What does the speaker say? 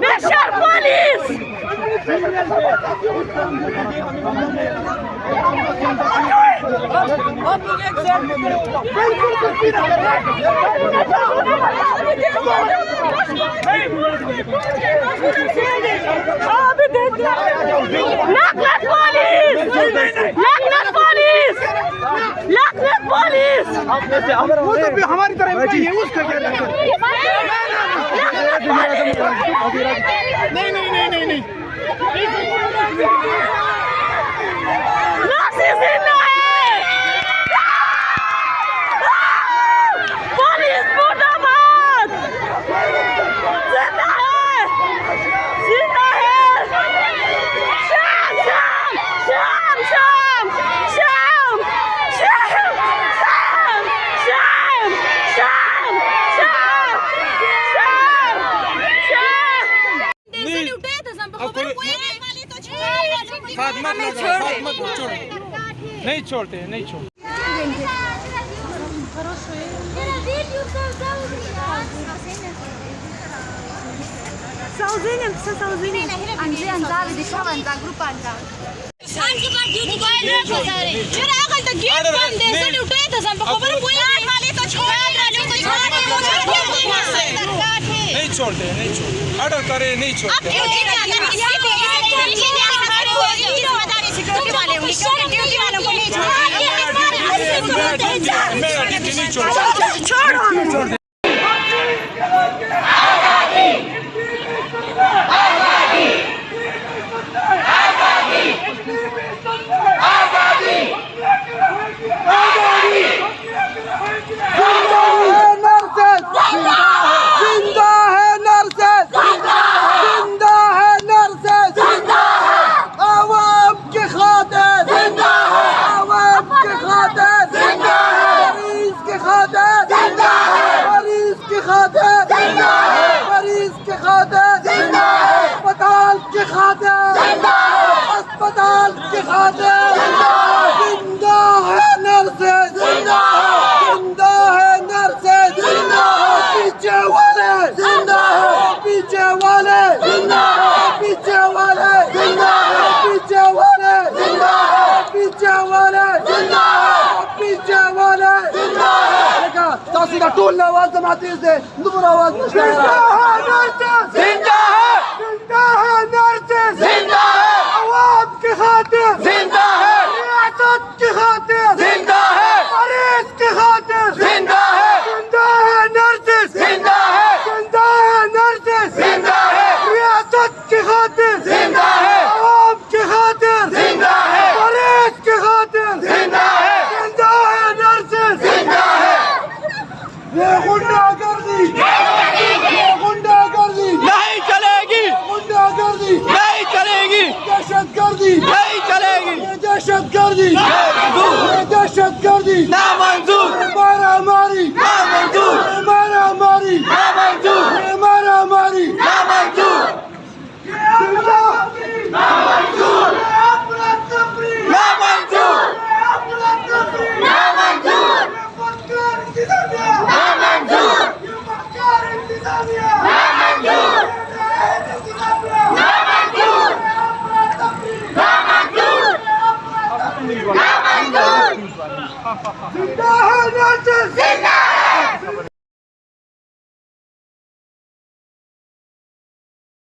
Bashar police! Laknat police! Laknat police! Laknat police! वो तो भी हमारी तरह है, उसका क्या लगता है? नहीं नहीं नहीं नहीं नहीं नाज़ी जिंदा है! पुलिस मुर्दाबाद! जिंदा है! जिंदा है! शाम शाम शाम शाम शाम शाम शाम शाम शाम साथ मत छोड़, नहीं छोड़ते, नहीं छोड़ते। Sauzinem, să sauzinem. Andrei Anzave, de șoava în grupa Anzave. नहीं छोड़ते, नहीं छोड़ते, ऑर्डर करे नहीं छोड़ते। मेरा ड्यूटी नहीं छोड़ता। अस्पताल के खातिर जिंदा है नर्सेज, जिंदा है नर्सेज, पीछे वाले जिंदा है, पीछे वाले जिंदा है, पीछे वाले जिंदा है, पीछे वाले जिंदा है, पीछे वाले जिंदा है, पीछे वाले जिंदा है। देखा तासीका टूल आवाज जमाती से नूर आवाज जिंदा है नर्सेज, जिंदा है नर्सेज, जिंदा है आवाज की खातिर, जिंदा है रियासत की खातिर, जिंदा है मरीज की खातिर, जिंदा है नर्सेज, जिंदा है नर्सेज, जिंदा है रियासत की खातिर, जिंदा है आवाम की खातिर, जिंदा है मरीज की खातिर, जिंदा है नर्सेज, जिंदा है। ये गुंडागर्दी नहीं चलेगी, गुंडागर्दी नहीं चलेगी, दहशतगर्दी नहीं चलेगी, दहशतगर्दी दहशतगर्दी नामंजूर, मारामारी नामंजूर, मारामारी नामंजूर, मारामारी नामंजूर, नामंजूर, नामंजूर, जिंदा है नर्सेज,